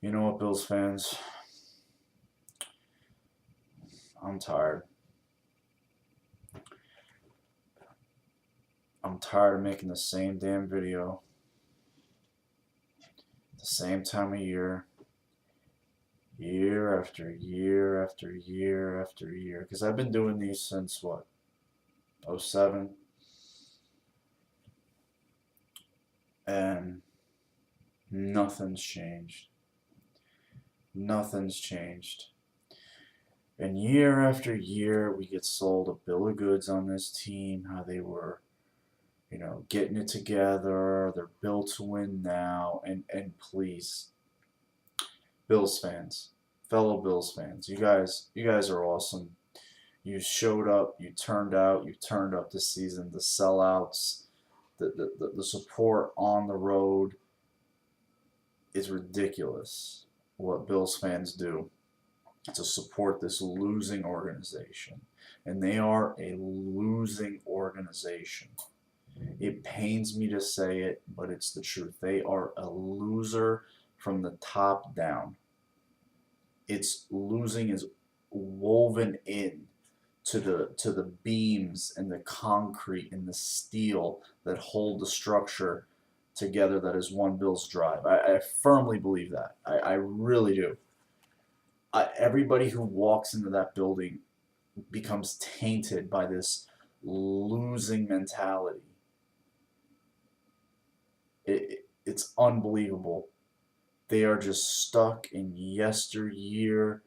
You know what, Bills fans? I'm tired. I'm tired of making the same damn video at the same time of year, year after year after year after year. Because I've been doing these since what? '07? And nothing's changed. Nothing's changed. And year after year, we get sold a bill of goods on this team, how they were, getting it together. They're built to win now. And please, Bills fans, fellow Bills fans, you guys are awesome. You showed up, you turned out, you turned up this season. The sellouts, the support on the road is ridiculous. What Bills fans do to support this losing organization. And they are a losing organization. It pains me to say it, but it's the truth. They are a loser from the top down. It's losing is woven in to the beams and the concrete and the steel that hold the structure together that is one Bills drive. I firmly believe that. I really do. Everybody who walks into that building becomes tainted by this losing mentality. It's unbelievable. They are just stuck in yesteryear,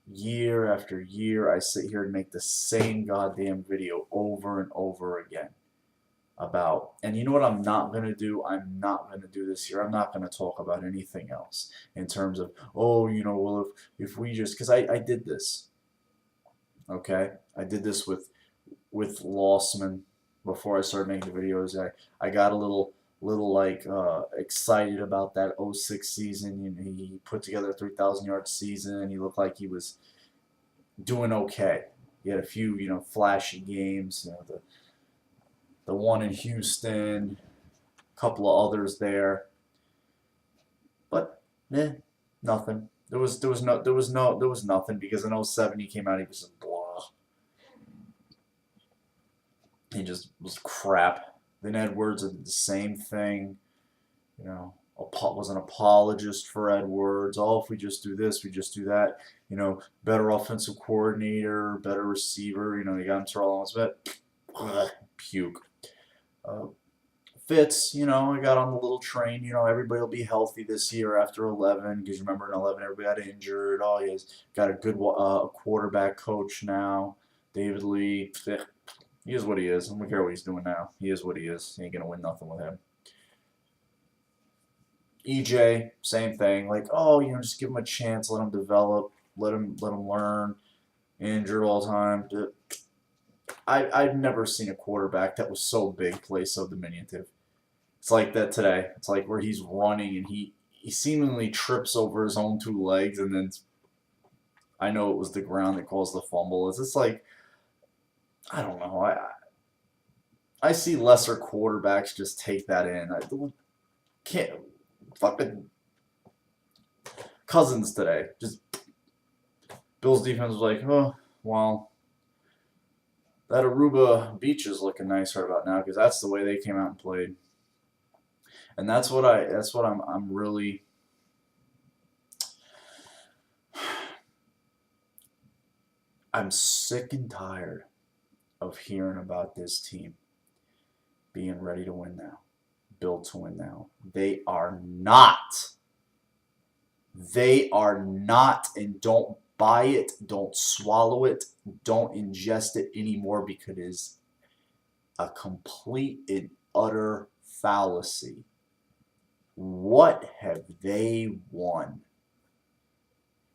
year after year. I sit here and make the same goddamn video over and over again about, and you know what I'm not going to do? I'm not going to do this here. I'm not going to talk about anything else in terms of, oh, well, if we just, because I did this, okay? I did this with Lossman before I started making the videos. I got a little like excited about that '06 season. He put together a 3,000-yard season, and he looked like he was doing okay. He had a few, flashy games. The one in Houston, a couple of others there, but nothing. There was nothing, because in '07 he came out, he was just blah. He just was crap. Then Edwards did the same thing. Was an apologist for Edwards. Oh, if we just do this, we just do that. Better offensive coordinator, better receiver. They got him to all but puke. Fitz, I got on the little train. Everybody will be healthy this year after 11, because remember in 11 everybody got injured. Oh, he's got a good quarterback coach now, David Lee. He is what he is. I don't care what he's doing now. He is what he is. He ain't gonna win nothing with him. EJ, same thing. Like, oh, just give him a chance, let him develop, let him learn. Injured all the time. I've never seen a quarterback that was so big play so diminutive. It's like that today. It's like where he's running and he seemingly trips over his own two legs, and then I know it was the ground that caused the fumble. It's just like, I don't know. I see lesser quarterbacks just take that in. I can't fucking Cousins today. Just Bills defense was like, oh well, that Aruba Beach is looking nice right about now, because that's the way they came out and played. And that's what I'm really I'm sick and tired of hearing about this team being ready to win now, built to win now. They are not. They are not, and don't buy it, don't swallow it, don't ingest it anymore, because it is a complete and utter fallacy. What have they won?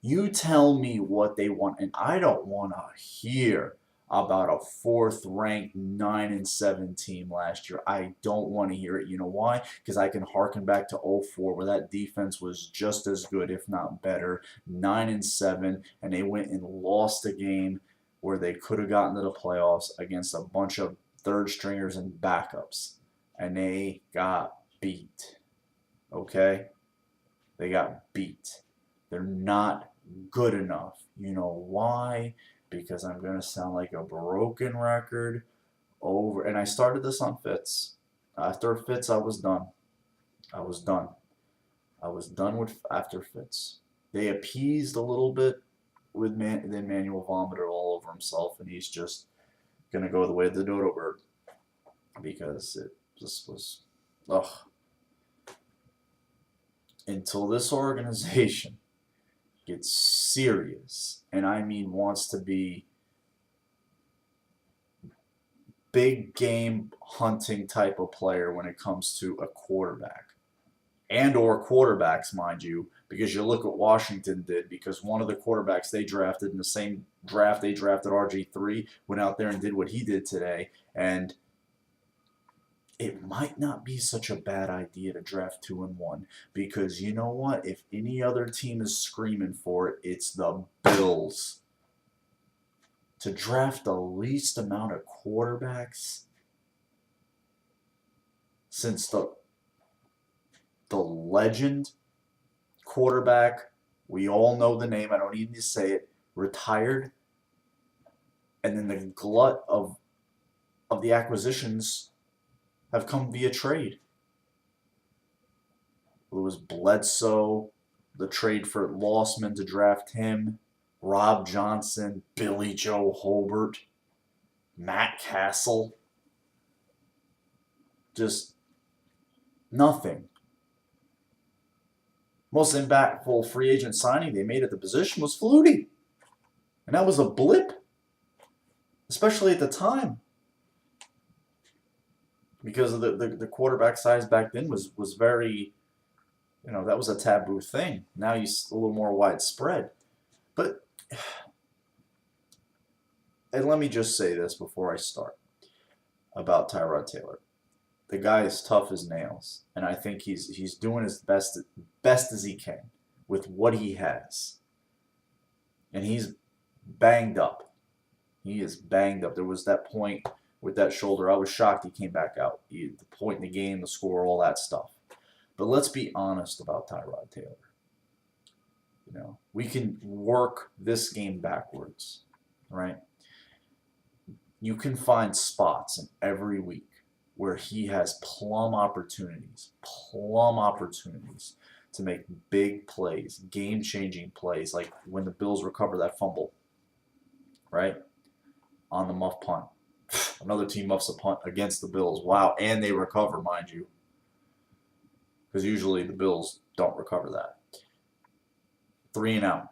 You tell me what they want, and I don't want to hear about a fourth-ranked 9-7 team last year. I don't want to hear it. You know why? Because I can harken back to '04, where that defense was just as good, if not better. 9-7, and they went and lost a game where they could have gotten to the playoffs against a bunch of third stringers and backups, and they got beat. Okay? They got beat. They're not good enough. You know why? Because I'm going to sound like a broken record over. And I started this on Fitz. After Fitz, I was done. I was done. I was done with after Fitz. They appeased a little bit with then Manuel vomited all over himself, and he's just gonna go the way of the dodo bird because it just was, ugh. Until this organization gets serious, and I mean wants to be big game hunting type of player when it comes to a quarterback and or quarterbacks, mind you, because you look what Washington did, because one of the quarterbacks they drafted in the same draft they drafted RG3 went out there and did what he did today, and it might not be such a bad idea to draft 2-1, because you know what? If any other team is screaming for it, it's the Bills. To draft the least amount of quarterbacks since the legend quarterback, we all know the name, I don't need to say it, retired, and then the glut of the acquisitions have come via trade. It was Bledsoe, the trade for Lossman to draft him, Rob Johnson, Billy Joe Hobart, Matt Castle. Just nothing. Most impactful free agent signing they made at the position was Flutie. And that was a blip, especially at the time. Because of the quarterback size back then was very, that was a taboo thing. Now he's a little more widespread. But, and let me just say this before I start about Tyrod Taylor. The guy is tough as nails, and I think he's doing his best as he can with what he has. And he's banged up. He is banged up. There was that point with that shoulder. I was shocked he came back out. The point in the game, the score, all that stuff. But let's be honest about Tyrod Taylor. We can work this game backwards, right? You can find spots in every week where he has plum opportunities to make big plays, game-changing plays, like when the Bills recover that fumble, right? On the muff punt. Another team muffs a punt against the Bills. Wow, and they recover, mind you. Because usually the Bills don't recover that. 3 and out.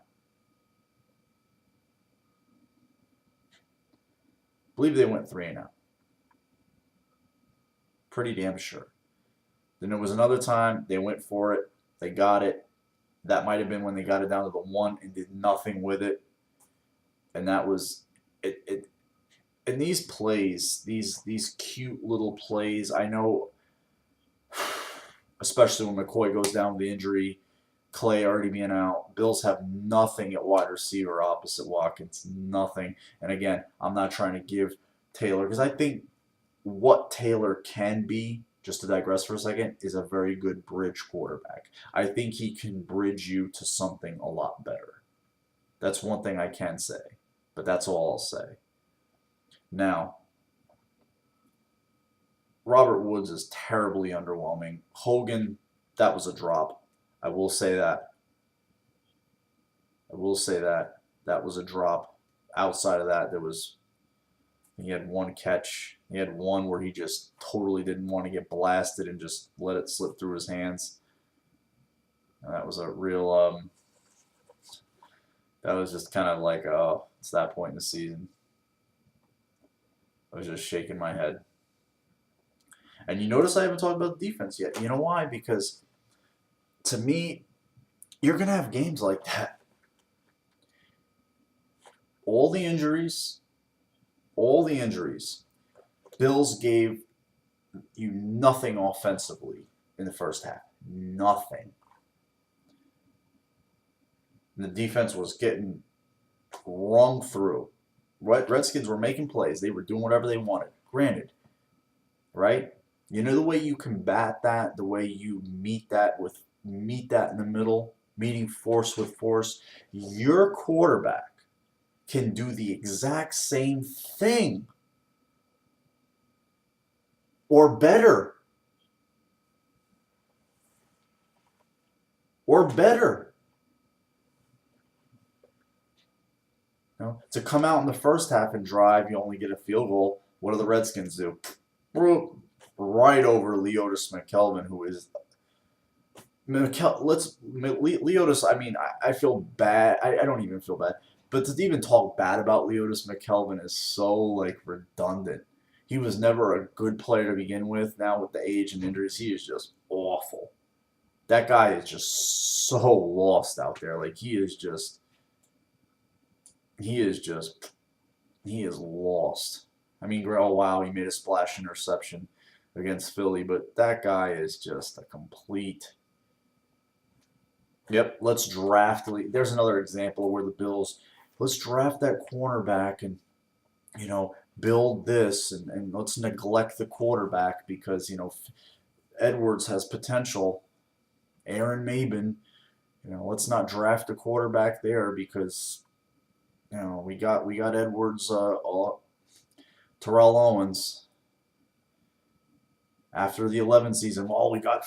I believe they went 3 and out. Pretty damn sure. Then there was another time they went for it. They got it. That might have been when they got it down to the 1 and did nothing with it. And that was it. And these plays, these cute little plays, I know, especially when McCoy goes down with the injury, Clay already being out, Bills have nothing at wide receiver opposite Watkins, nothing. And again, I'm not trying to give Taylor, because I think what Taylor can be, just to digress for a second, is a very good bridge quarterback. I think he can bridge you to something a lot better. That's one thing I can say, but that's all I'll say. Now, Robert Woods is terribly underwhelming. Hogan, that was a drop. I will say that. That was a drop. Outside of that, he had one catch. He had one where he just totally didn't want to get blasted and just let it slip through his hands. And that was a real, that was just kind of like, oh, it's that point in the season. I was just shaking my head. And you notice I haven't talked about the defense yet. You know why? Because to me, you're going to have games like that. All the injuries. Bills gave you nothing offensively in the first half. Nothing. And the defense was getting rung through. Redskins were making plays. They were doing whatever they wanted. Granted, right? You know the way you combat that, the way you meet that in the middle, meeting force with force. Your quarterback can do the exact same thing or better. Or better. You know, to come out in the first half and drive, you only get a field goal. What do the Redskins do? Right over Leotis McKelvin, who is Leotis. I mean, I feel bad. I don't even feel bad, but to even talk bad about Leotis McKelvin is so like redundant. He was never a good player to begin with. Now with the age and injuries, he is just awful. That guy is just so lost out there. Like he is lost. I mean, oh wow, he made a splash interception against Philly, but that guy is just a complete. Yep, let's draft. There's another example where the Bills, let's draft that cornerback and, build this and let's neglect the quarterback because, Edwards has potential. Aaron Maben, let's not draft a quarterback there because, we got Edwards, Terrell Owens. After the 11 season, we got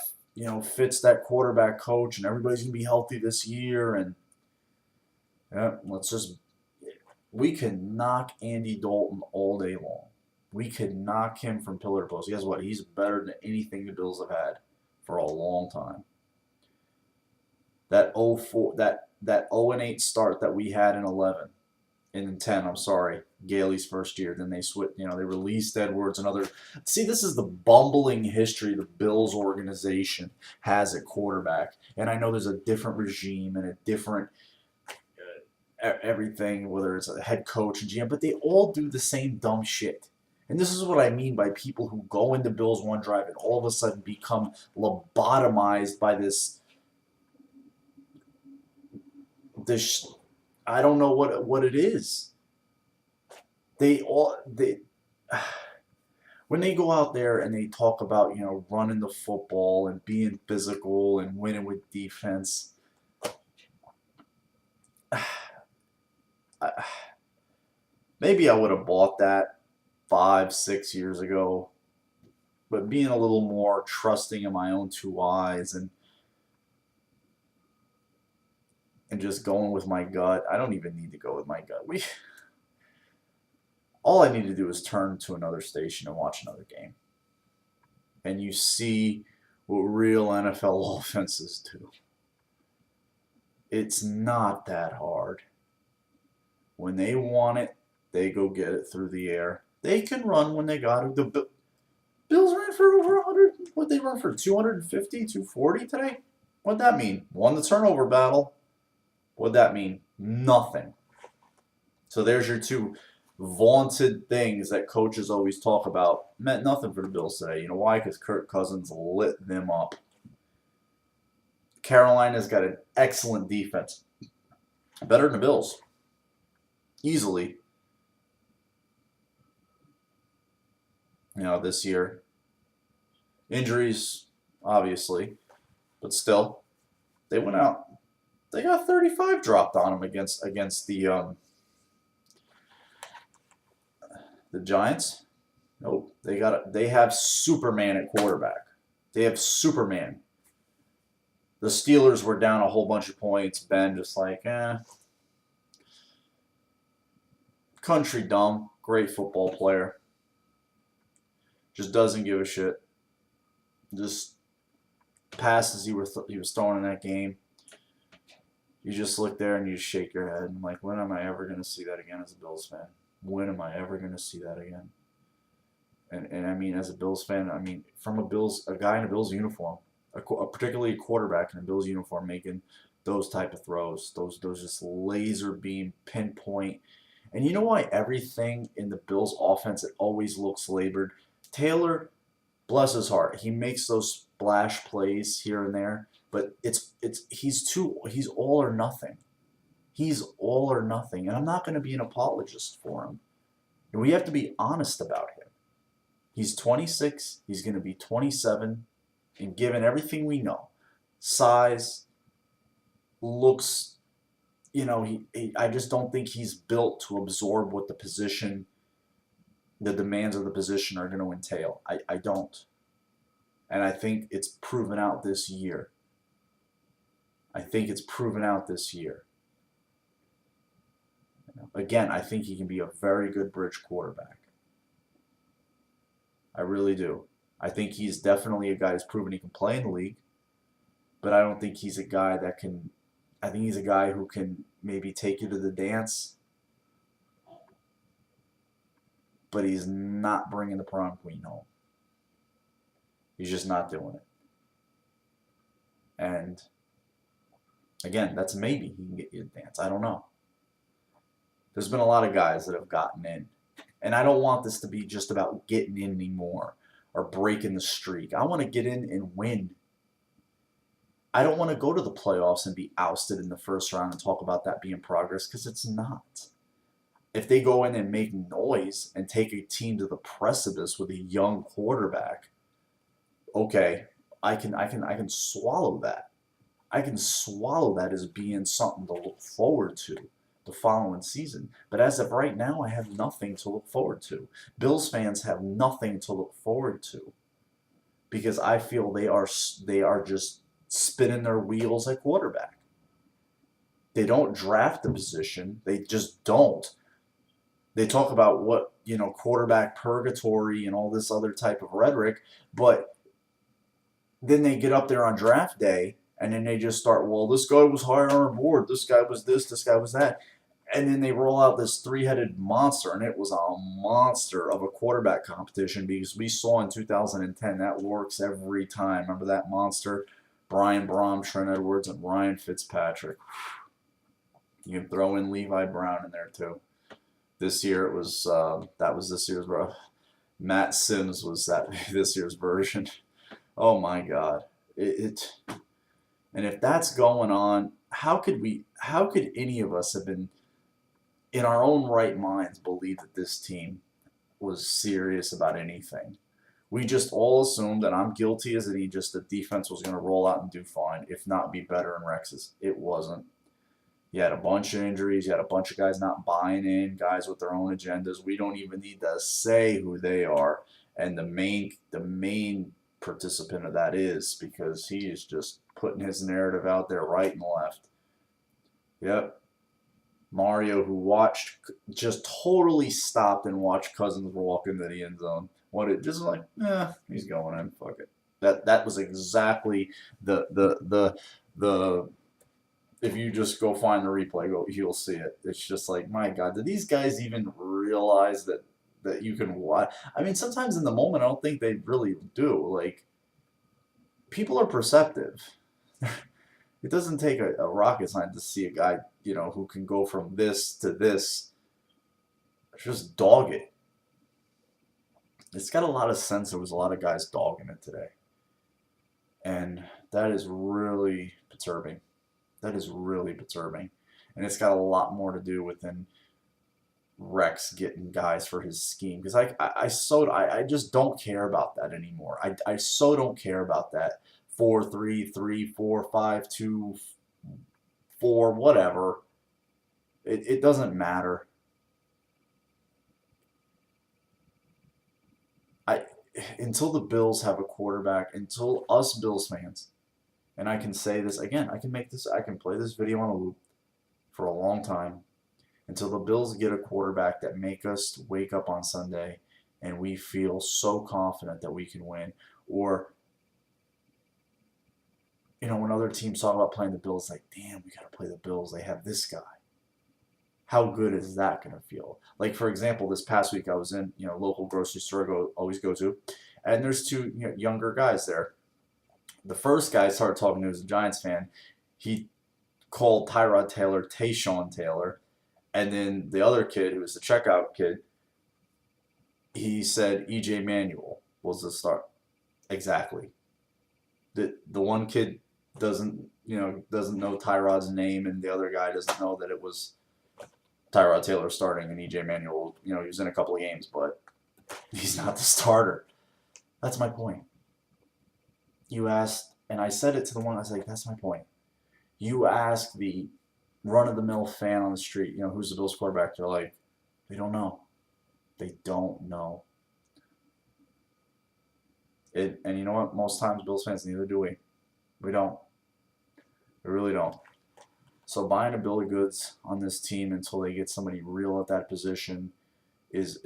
Fitz, that quarterback coach, and everybody's gonna be healthy this year, and we can knock Andy Dalton all day long. We could knock him from pillar to post. Guess what? He's better than anything the Bills have had for a long time. That 0-8 start that we had in 11. In 10, I'm sorry, Gailey's first year. Then they switched, they released Edwards and other. See, this is the bumbling history the Bills organization has at quarterback. And I know there's a different regime and a different everything, whether it's a head coach and GM, but they all do the same dumb shit. And this is what I mean by people who go into Bills one drive and all of a sudden become lobotomized by this I don't know what it is. When they go out there and they talk about running the football and being physical and winning with defense, maybe I would have bought that 5-6 years ago, but being a little more trusting in my own two eyes and just going with my gut. I don't even need to go with my gut. All I need to do is turn to another station and watch another game. And you see what real NFL offenses do. It's not that hard. When they want it, they go get it through the air. They can run when they got it. The Bills ran for over 100. What'd they run for? 250, 240 today? What'd that mean? Won the turnover battle. What'd that mean? Nothing. So there's your two vaunted things that coaches always talk about. Meant nothing for the Bills today. You know why? Because Kirk Cousins lit them up. Carolina's got an excellent defense. Better than the Bills. Easily. This year. Injuries, obviously. But still, they went out. They got 35 dropped on them against the Giants. Nope. They have Superman at quarterback. They have Superman. The Steelers were down a whole bunch of points. Ben just like, country dumb. Great football player. Just doesn't give a shit. Just passes he was throwing in that game. You just look there and you just shake your head and like, when am I ever going to see that again as a Bills fan? When am I ever going to see that again? And I mean, as a Bills fan, I mean, from a guy in a Bills uniform, particularly a quarterback in a Bills uniform making those type of throws, those just laser beam pinpoint. And you know why everything in the Bills offense, it always looks labored? Taylor, bless his heart, he makes those splash plays here and there. But he's all or nothing. He's all or nothing. And I'm not going to be an apologist for him. And we have to be honest about him. He's 26. He's going to be 27. And given everything we know, size, looks, I just don't think he's built to absorb what the demands of the position are going to entail. I don't. And I think it's proven out this year. Again, I think he can be a very good bridge quarterback. I really do. I think he's definitely a guy who's proven he can play in the league, but I don't think he's a guy that can. I think he's a guy who can maybe take you to the dance, but he's not bringing the prom queen home. He's just not doing it. And again, that's maybe he can get you to dance. I don't know. There's been a lot of guys that have gotten in. And I don't want this to be just about getting in anymore or breaking the streak. I want to get in and win. I don't want to go to the playoffs and be ousted in the first round and talk about that being progress, because it's not. If they go in and make noise and take a team to the precipice with a young quarterback, okay, I can swallow that. I can swallow that as being something to look forward to the following season. But as of right now, I have nothing to look forward to. Bills fans have nothing to look forward to, because I feel they are just spinning their wheels at quarterback. They don't draft the position. They just don't. They talk about what, quarterback purgatory and all this other type of rhetoric, but then they get up there on draft day and then they just start, well, this guy was higher on our board, this guy was this guy was that. And then they roll out this three-headed monster, and it was a monster of a quarterback competition, because we saw in 2010 that works every time. Remember that monster? Brian Brom, Trent Edwards, and Ryan Fitzpatrick. You can throw in Levi Brown in there too. This year it was that was this year's bro. Matt Sims was this year's version. Oh my God! And if that's going on, how could any of us have been in our own right minds believe that this team was serious about anything? We just all assumed, and I'm guilty as any, just the defense was going to roll out and do fine, if not be better in Rex's. It wasn't. You had a bunch of injuries. You had a bunch of guys not buying in, guys with their own agendas. We don't even need to say who they are. And the main participant of that is, because he is just putting his narrative out there right and left. Yep. Mario, who just totally stopped and watched Cousins walk into the end zone. Just like, he's going in, fuck it. That was exactly the if you just go find the replay, you'll see it. It's just like, my God, do these guys even realize that you can watch? I mean, sometimes in the moment, I don't think they really do. Like, people are perceptive. It doesn't take a rocket scientist to see a guy, who can go from this to this. Just dog it. It's got a lot of sense. There was a lot of guys dogging it today. And that is really perturbing. And it's got a lot more to do with Rex getting guys for his scheme. Because I just don't care about that anymore. I so don't care about that. 4-3-3, 4-5-2, 4, whatever. It doesn't matter. Until the Bills have a quarterback, until us Bills fans, and I can say this again, I can play this video on a loop for a long time, until the Bills get a quarterback that make us wake up on Sunday and we feel so confident that we can win. Or, when other teams talk about playing the Bills, like, damn, we got to play the Bills. They have this guy. How good is that going to feel? Like, for example, this past week I was in, local grocery store I always go to, and there's two younger guys there. The first guy I started talking to was a Giants fan. He called Tyrod Taylor Tayshawn Taylor, and then the other kid, who was the checkout kid, he said E.J. Manuel was the start. Exactly. The one kid doesn't know Tyrod's name, and the other guy doesn't know that it was Tyrod Taylor starting, and E.J. Manuel, he was in a couple of games, but he's not the starter. That's my point. You asked, and I said it to the one, I was like, that's my point. You ask the run-of-the-mill fan on the street, who's the Bills quarterback? They're like, they don't know. They don't know. And you know what? Most times, Bills fans, neither do we. We don't. We really don't. So buying a bill of goods on this team until they get somebody real at that position is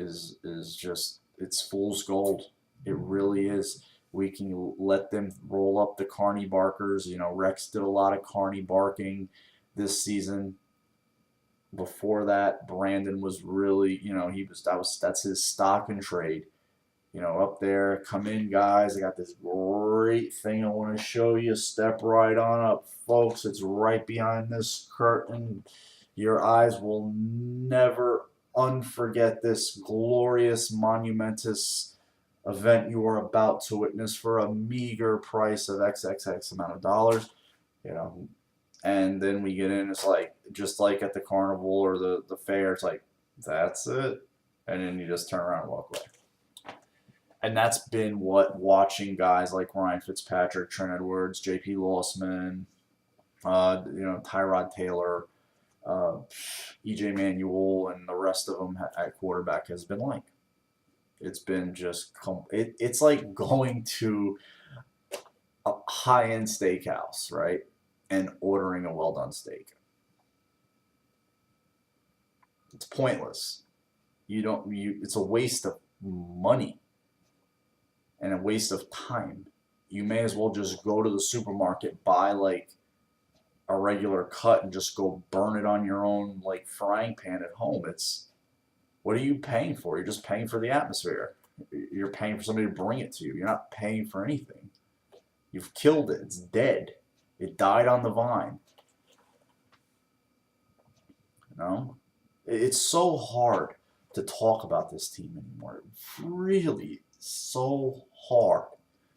just, it's fool's gold. It really is. We can let them roll up the Carney barkers. Rex did a lot of Carney barking this season. Before that, Brandon was really, that's his stock and trade. Up there, come in, guys. I got this great thing I want to show you. Step right on up, folks. It's right behind this curtain. Your eyes will never unforget this glorious, monumentous event you are about to witness for a meager price of XXX amount of dollars. And then we get in, it's like, just like at the carnival or the fair, it's like, that's it. And then you just turn around and walk away. And that's been what watching guys like Ryan Fitzpatrick, Trent Edwards, J.P. Lossman, Tyrod Taylor, E.J. Manuel, and the rest of them at quarterback has been like. It's been just, it's like going to a high-end steakhouse, right? And ordering a well-done steak. It's pointless. It's a waste of money and a waste of time. You may as well just go to the supermarket, buy like a regular cut, and just go burn it on your own like frying pan at home. What are you paying for? You're just paying for the atmosphere. You're paying for somebody to bring it to you. You're not paying for anything. You've killed it. It's dead. It died on the vine. It's so hard to talk about this team anymore. Really so hard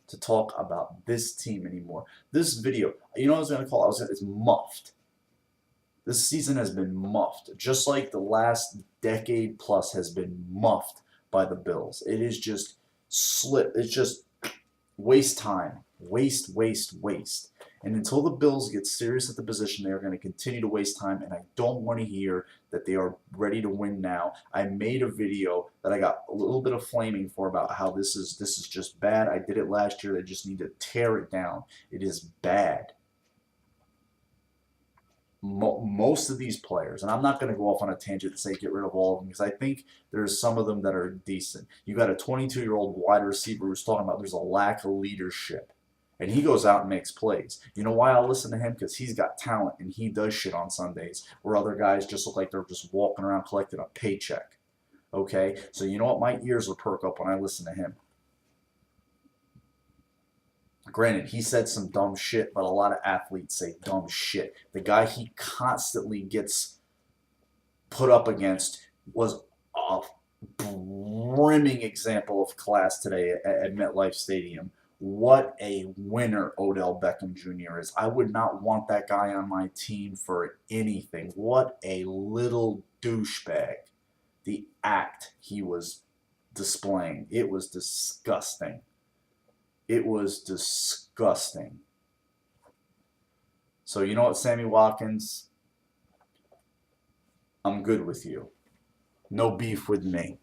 to talk about this team anymore. This video, what I was going to call it? It's muffed. This season has been muffed, just like the last decade plus has been muffed by the Bills. It is just It's just waste time. Waste. And until the Bills get serious at the position, they are going to continue to waste time, and I don't want to hear that they are ready to win now. I made a video that I got a little bit of flaming for about how this is just bad. I did it last year. They just need to tear it down. It is bad. Most of these players, and I'm not going to go off on a tangent and say get rid of all of them, because I think there's some of them that are decent. You got a 22-year-old wide receiver who's talking about there's a lack of leadership. And he goes out and makes plays. You know why I'll listen to him? Because he's got talent and he does shit on Sundays where other guys just look like they're just walking around collecting a paycheck. Okay? So you know what? My ears will perk up when I listen to him. Granted, he said some dumb shit, but a lot of athletes say dumb shit. The guy he constantly gets put up against was a brimming example of class today at MetLife Stadium. What a winner Odell Beckham Jr. is. I would not want that guy on my team for anything. What a little douchebag. The act he was displaying. It was disgusting. It was disgusting. So you know what, Sammy Watkins? I'm good with you. No beef with me.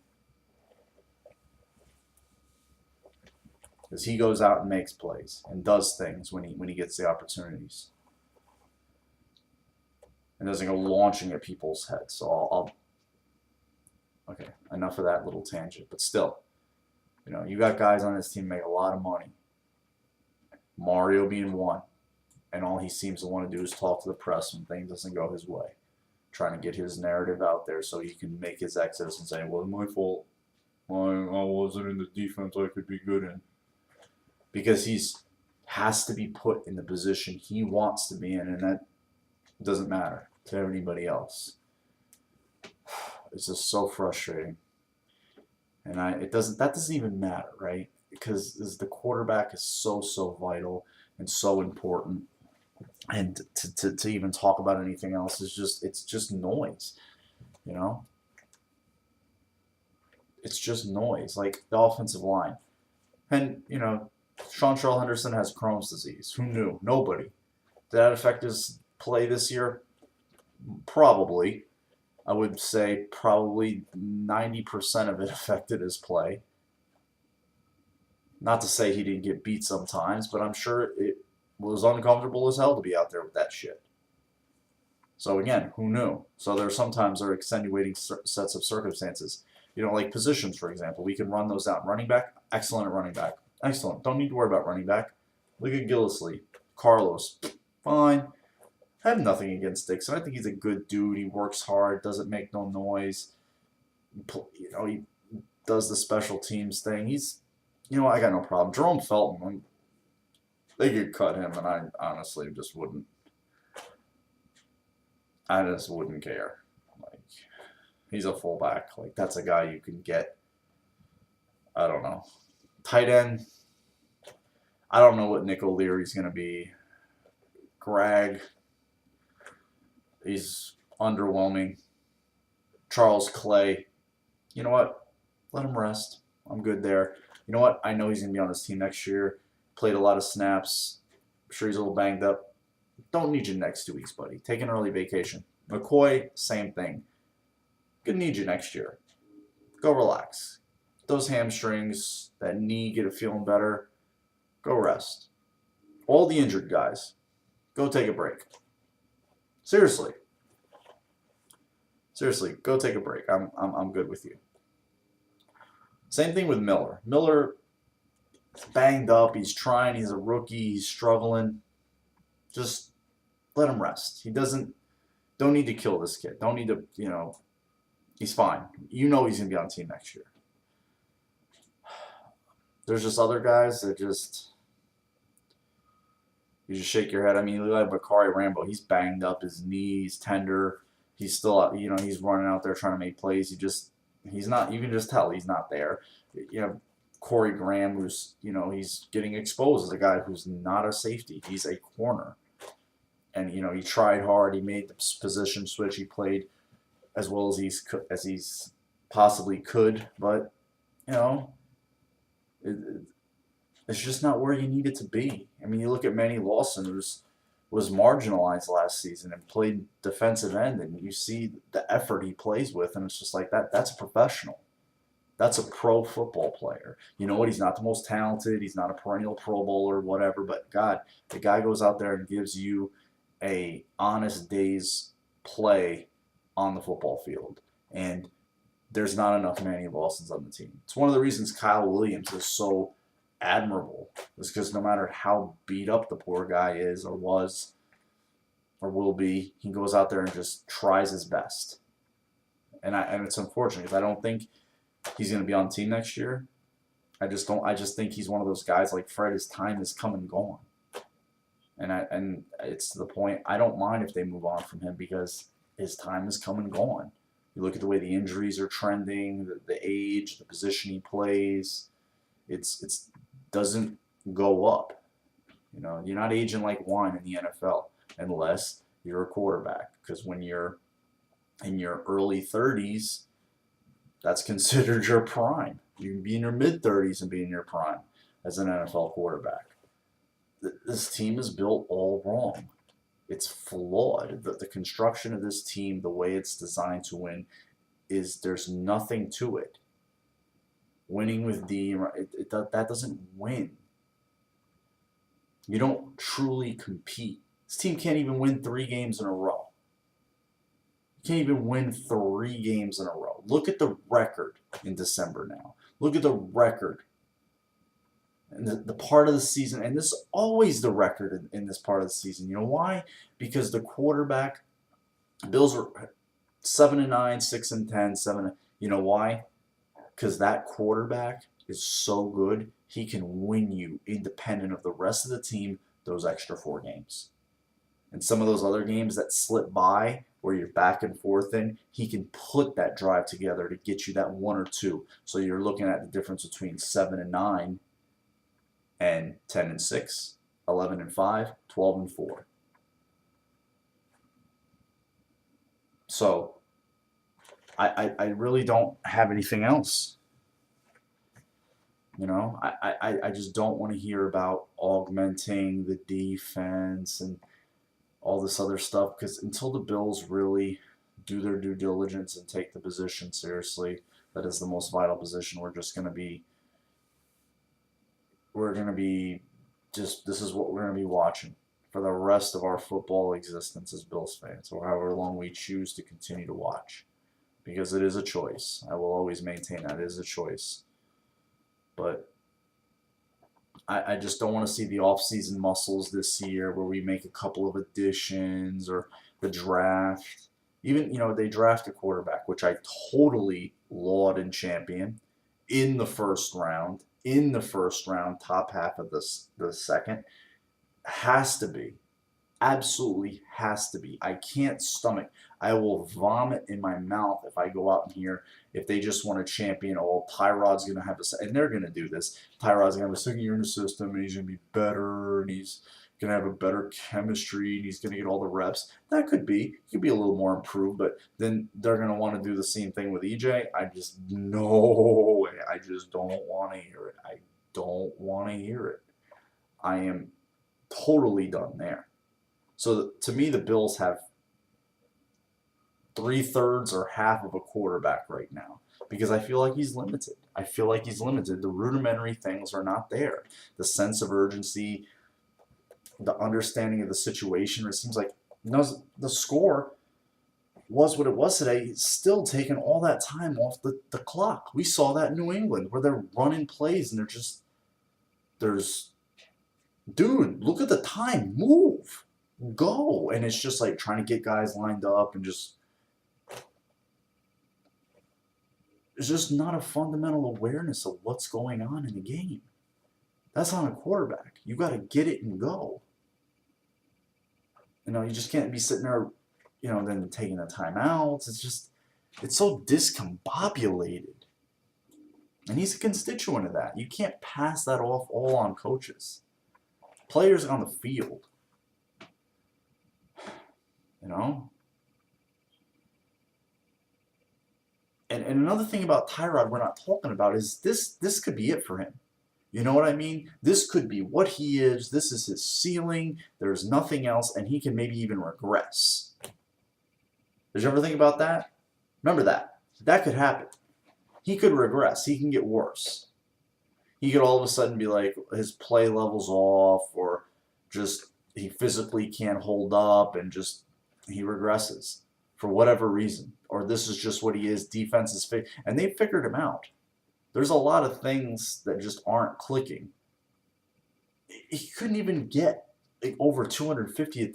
Because he goes out and makes plays and does things when he gets the opportunities. And doesn't go launching at people's heads. So okay, enough of that little tangent. But still, you got guys on this team make a lot of money. Mario being one. And all he seems to want to do is talk to the press when things doesn't go his way. Trying to get his narrative out there so he can make his exodus and say, well, it's my fault. I wasn't in the defense I could be good in. Because has to be put in the position he wants to be in, and that doesn't matter to anybody else. It's just so frustrating. And that doesn't even matter, right? Because the quarterback is so vital and so important. And to even talk about anything else it's just noise, It's just noise, like the offensive line. And, Sean Henderson has Crohn's disease. Who knew? Nobody. Did that affect his play this year? Probably. I would say probably 90% of it affected his play. Not to say he didn't get beat sometimes, but I'm sure it was uncomfortable as hell to be out there with that shit. So again, who knew? So sometimes there are extenuating sets of circumstances. Like positions, for example. We can run those out. Running back, excellent at running back. Excellent. Don't need to worry about running back. Look at Gillisley. Carlos, fine. I have nothing against Dixon. I think he's a good dude. He works hard, doesn't make no noise. He does the special teams thing. I got no problem. Jerome Felton, they could cut him, and I honestly just wouldn't. I just wouldn't care. Like, he's a fullback. Like, that's a guy you can get. I don't know. Tight end. I don't know what Nick O'Leary's going to be. Greg. He's underwhelming. Charles Clay. You know what? Let him rest. I'm good there. You know what? I know he's going to be on this team next year. Played a lot of snaps. I'm sure he's a little banged up. Don't need you next 2 weeks, buddy. Take an early vacation. McCoy, same thing. Gonna need you next year. Go relax. Those hamstrings, that knee, get it feeling better. Go rest. All the injured guys, go take a break. Seriously, go take a break. I'm good with you. Same thing with Miller. Miller banged up. He's trying. He's a rookie. He's struggling. Just let him rest. Don't need to kill this kid. Don't need to, he's fine. He's going to be on the team next year. There's just other guys that you just shake your head. I mean, look like Bakari Rambo. He's banged up. His knees tender. He's still, he's running out there trying to make plays. He's not, you can just tell he's not there. Corey Graham, who's, he's getting exposed as a guy who's not a safety. He's a corner. And, he tried hard. He made the position switch. He played as well as he's possibly could. But, it's just not where you need it to be. I mean, you look at Manny Lawson, who was marginalized last season and played defensive end, and you see the effort he plays with, and it's just like that's a professional. That's a pro football player. You know what? He's not the most talented. He's not a perennial Pro Bowler, whatever. But, God, the guy goes out there and gives you a honest day's play on the football field. And there's not enough Manny Lawsons on the team. It's one of the reasons Kyle Williams is so admirable, is because no matter how beat up the poor guy is or was or will be, he goes out there and just tries his best. And it's unfortunate because I don't think he's going to be on the team next year. I just think he's one of those guys like Fred. His time is come and gone. And it's to the point I don't mind if they move on from him because his time is come and gone. You look at the way the injuries are trending, the age, the position he plays. It's doesn't go up. You're not aging like wine in the NFL unless you're a quarterback. Because when you're in your early 30s, that's considered your prime. You can be in your mid-30s and be in your prime as an NFL quarterback. This team is built all wrong. It's flawed. The construction of this team, the way it's designed to win, there's nothing to it. Winning with that doesn't win. You don't truly compete. This team can't even win 3 games in a row. You can't even win 3 games in a row. Look at the record in December now. Look at the record. And the part of the season, and this is always the record in this part of the season. You know why? Because the quarterback, Bills are 7-9, 6-10, 7. You know why? Because that quarterback is so good, he can win you independent of the rest of the team those extra 4 games. And some of those other games that slip by, where you're back and forth in, he can put that drive together to get you that 1 or 2. So you're looking at the difference between 7-9 and 10-6, 11-5, 12-4. So I really don't have anything else. I just don't want to hear about augmenting the defense and all this other stuff, because until the Bills really do their due diligence and take the position seriously, that is the most vital position. We're gonna be just this is what we're gonna be watching for the rest of our football existence as Bills fans, or however long we choose to continue to watch, because it is a choice. I will always maintain that it is a choice, but I just don't want to see the off-season muscles this year where we make a couple of additions or the draft. Even, they draft a quarterback, which I totally laud and champion in the first round. In the first round, top half of the second. Has to be. Absolutely has to be. I can't stomach. I will vomit in my mouth if I go out in here if they just want to champion. Oh, Tyrod's going to have a, and they're going to do this. Tyrod's going to have a second year in the system, and he's going to be better, and he's going to have a better chemistry, and he's going to get all the reps. That could be. He could be a little more improved, but then they're going to want to do the same thing with EJ. No way. I just don't want to hear it. I don't want to hear it. I am totally done there. So to me, the Bills have 3/3 or half of a quarterback right now because I feel like he's limited. The rudimentary things are not there. The sense of urgency, the understanding of the situation. It seems like the score was what it was today. It's still taking all that time off the clock. We saw that in New England where they're running plays and dude, look at the time. Move. Go. And it's just like trying to get guys lined up and there's just not a fundamental awareness of what's going on in the game. That's on a quarterback. You got to get it and go. You just can't be sitting there, then taking the timeouts. It's so discombobulated. And he's a constituent of that. You can't pass that off all on coaches. Players on the field. And another thing about Tyrod we're not talking about is this could be it for him. You know what I mean? This could be what he is. This is his ceiling. There's nothing else, and he can maybe even regress. Did you ever think about that? Remember that. That could happen. He could regress. He can get worse. He could all of a sudden be like his play level's off, or just he physically can't hold up and just he regresses for whatever reason. Or this is just what he is. Defense is and they figured him out. There's a lot of things that just aren't clicking. He couldn't even get over 250.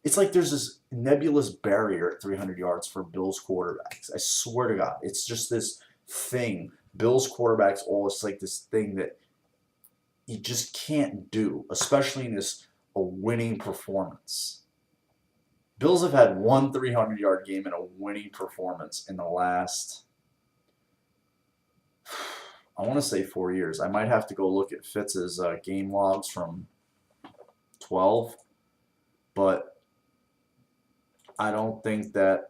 It's like there's this nebulous barrier at 300 yards for Bills quarterbacks. I swear to God. It's just this thing. Bills quarterbacks always like this thing that you just can't do, especially in a winning performance. Bills have had one 300-yard game and a winning performance in the last, I want to say 4 years. I might have to go look at Fitz's game logs from 12, but I don't think I'm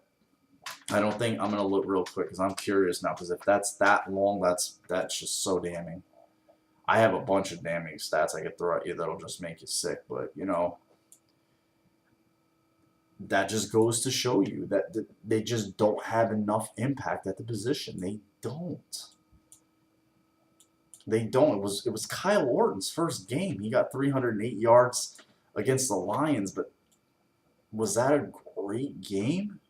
going to look real quick because I'm curious now, because if that's that long, that's just so damning. I have a bunch of damning stats I could throw at you that'll just make you sick, but that just goes to show you that they just don't have enough impact at the position. They don't. It was Kyle Orton's first game. He got 308 yards against the Lions, but was that a great game?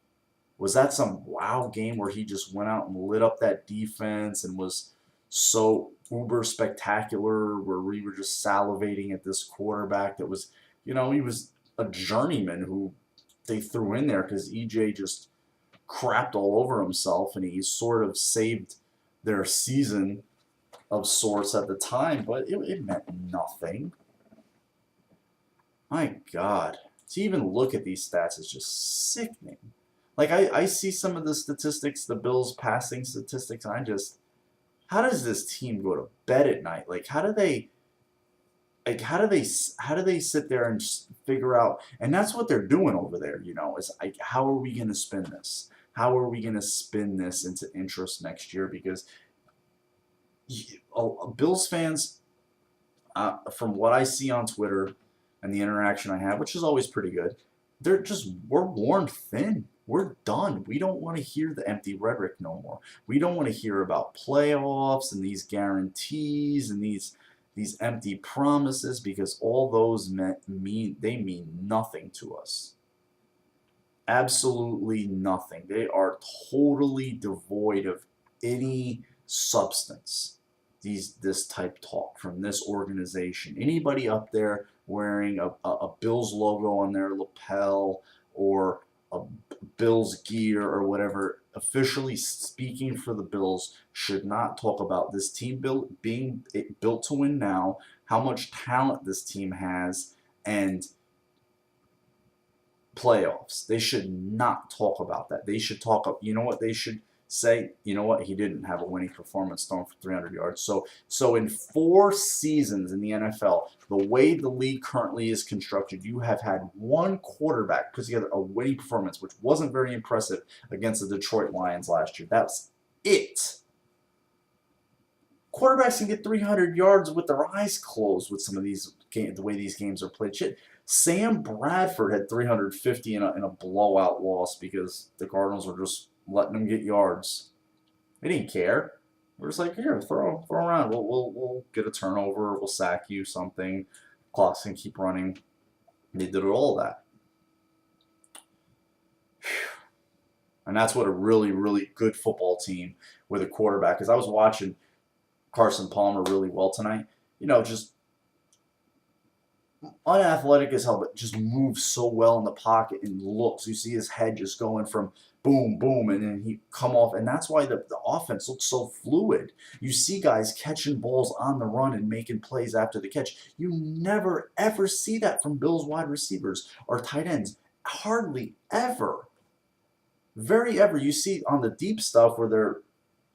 Was that some wow game where he just went out and lit up that defense and was so uber spectacular, where we were just salivating at this quarterback that was, he was a journeyman who they threw in there because EJ just crapped all over himself, and he sort of saved their season of sorts at the time, but it meant nothing. My God. To even look at these stats is just sickening. Like, I see some of the statistics, the Bills' passing statistics, and how does this team go to bed at night? Like, how do they sit there and just figure out, and that's what they're doing over there, is like, how are we going to spin this? How are we going to spin this into interest next year? Because Bills fans, from what I see on Twitter and the interaction I have, which is always pretty good, we're worn thin. We're done. We don't want to hear the empty rhetoric no more. We don't want to hear about playoffs and these guarantees and these empty promises, because all those mean nothing to us. Absolutely nothing. They are totally devoid of any substance. This type talk from this organization. Anybody up there wearing a Bills logo on their lapel, or a Bills gear or whatever, officially speaking for the Bills, should not talk about this team being built to win now, how much talent this team has, and playoffs. They should not talk about that. They should talk. You know what they should say? You know what? He didn't have a winning performance, throwing for 300 yards. So in 4 seasons in the NFL, the way the league currently is constructed, you have had one quarterback put together a winning performance, which wasn't very impressive against the Detroit Lions last year. That's it. Quarterbacks can get 300 yards with their eyes closed with some of these games, the way these games are played. Shit, Sam Bradford had 350 in a blowout loss because the Cardinals were just letting him get yards. They didn't care. We're just like, here, throw around. We'll get a turnover. We'll sack you, something. Clock's gonna keep running. They did all that. And that's what a really, really good football team with a quarterback. Because I was watching Carson Palmer really well tonight. Just unathletic as hell, but just moves so well in the pocket and looks. You see his head just going from boom, boom, and then he come off. And that's why the offense looks so fluid. You see guys catching balls on the run and making plays after the catch. You never, ever see that from Bills wide receivers or tight ends. Hardly ever. Very ever. You see on the deep stuff where they're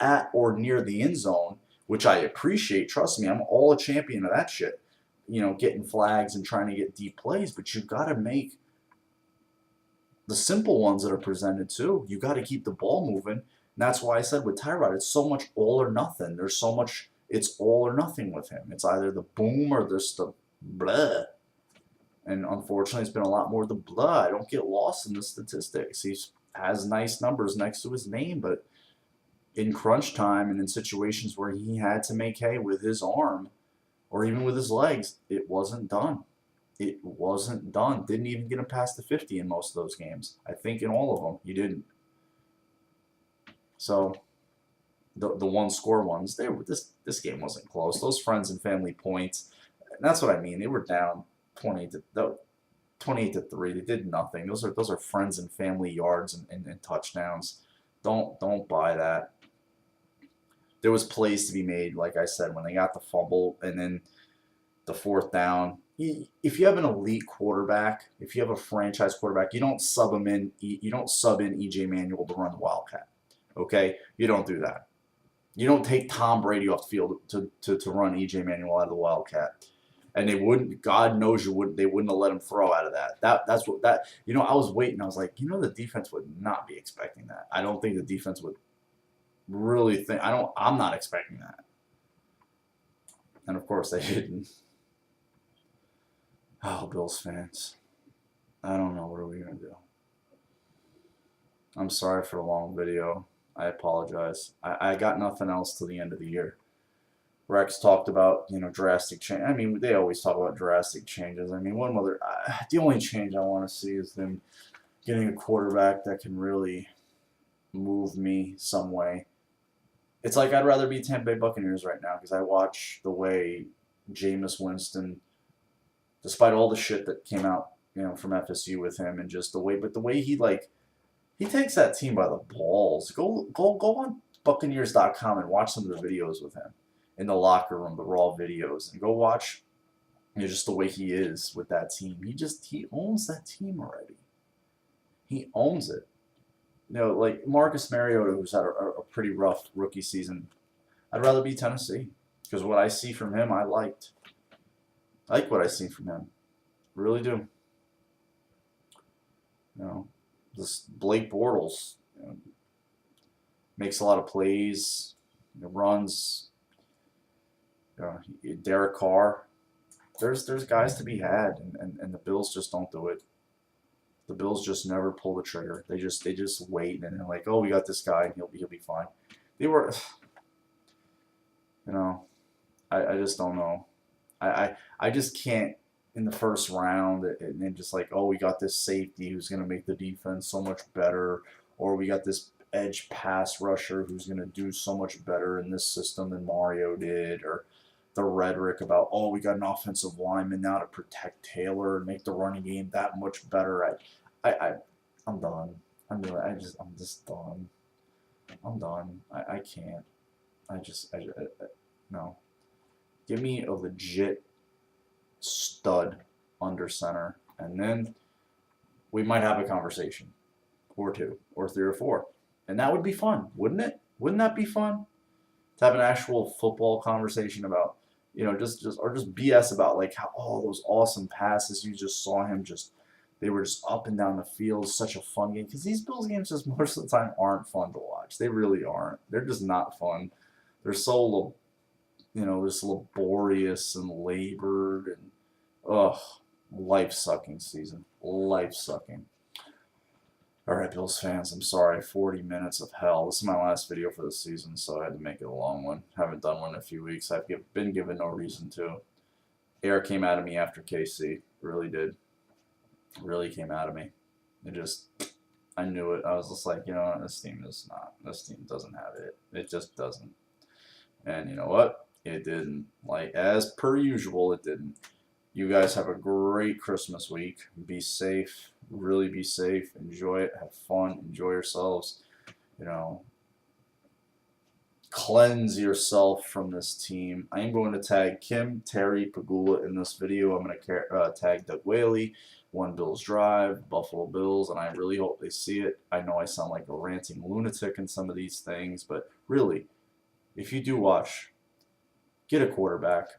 at or near the end zone, which I appreciate. Trust me, I'm all a champion of that shit. Getting flags and trying to get deep plays, but you've got to make the simple ones that are presented too. You got to keep the ball moving. And that's why I said with Tyrod, it's so much all or nothing. There's so much, it's all or nothing with him. It's either the boom or there's the blah. And unfortunately, it's been a lot more the blah. I don't get lost in the statistics. He has nice numbers next to his name, but in crunch time and in situations where he had to make hay with his arm or even with his legs, it wasn't done. It wasn't done. Didn't even get him past the 50 in most of those games. I think in all of them, he didn't. So the one-score ones, this game wasn't close. Those friends and family points, and that's what I mean. They were down 28 to 3. They did nothing. Those are friends and family yards and touchdowns. Don't buy that. There was plays to be made, like I said, when they got the fumble and then the 4th down. If you have an elite quarterback, if you have a franchise quarterback, you don't sub him in. You don't sub in E.J. Manuel to run the Wildcat. Okay, you don't do that. You don't take Tom Brady off the field to run E.J. Manuel out of the Wildcat. And they wouldn't. God knows you wouldn't. They wouldn't have let him throw out of that. That's what that. I was waiting. I was like, the defense would not be expecting that. I don't think the defense would really think. I'm not expecting that. And of course they didn't. Oh, Bills fans. I don't know. What are we gonna do? I'm sorry for the long video. I apologize. I got nothing else till the end of the year. Rex talked about, drastic change. I mean, they always talk about drastic changes. I mean, the only change I want to see is them getting a quarterback that can really move me some way. It's like I'd rather be Tampa Bay Buccaneers right now because I watch the way Jameis Winston, despite all the shit that came out, from FSU with him and just the way he takes that team by the balls. Go on Buccaneers.com and watch some of the videos with him in the locker room, the raw videos, and go watch just the way he is with that team. He owns that team already. He owns it. Like Marcus Mariota, who's had a pretty rough rookie season, I'd rather be Tennessee because what I see from him, I liked. I like what I see from him. Really do. This Blake Bortles makes a lot of plays, runs. Derek Carr. There's guys to be had, and the Bills just don't do it. The Bills just never pull the trigger. They just wait and they're like, oh, we got this guy and he'll be fine. They were, you know, I just don't know. I just can't in the first round and then just like, oh, we got this safety who's going to make the defense so much better, or we got this edge pass rusher who's going to do so much better in this system than Mario did, or the rhetoric about, oh, we got an offensive lineman now to protect Taylor and make the running game that much better. I'm done. I'm just done. I'm done. I can't. No. Give me a legit stud under center, and then we might have a conversation, or two, or three, or four, and that would be fun, wouldn't it? Wouldn't that be fun to have an actual football conversation about, just BS about like how all those awesome passes you just saw him they were just up and down the field, such a fun game, because these Bills games just most of the time aren't fun to watch. They really aren't. They're just not fun. They're so just laborious and labored and life-sucking season. Life-sucking. Alright, Bills fans, I'm sorry. 40 minutes of hell. This is my last video for the season, so I had to make it a long one. Haven't done one in a few weeks. I've been given no reason to. Air came out of me after KC. Really did. Really came out of me. I knew it. I was just like, this team doesn't have it. It just doesn't. And you know what? It didn't. Like, as per usual, it didn't. You guys have a great Christmas week. Be safe. Really be safe. Enjoy it. Have fun. Enjoy yourselves. Cleanse yourself from this team. I am going to tag Kim, Terry, Pagula in this video. I'm going to tag Doug Whaley, One Bills Drive, Buffalo Bills, and I really hope they see it. I know I sound like a ranting lunatic in some of these things, but really, if you do watch, get a quarterback.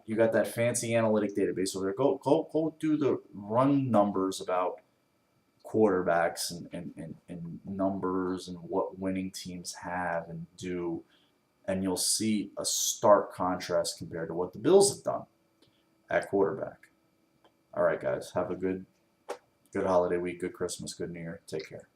You got that fancy analytic database over there. Go do the run numbers about quarterbacks and numbers and what winning teams have and do, and you'll see a stark contrast compared to what the Bills have done at quarterback. All right, guys, have a good holiday week, good Christmas, good New Year. Take care.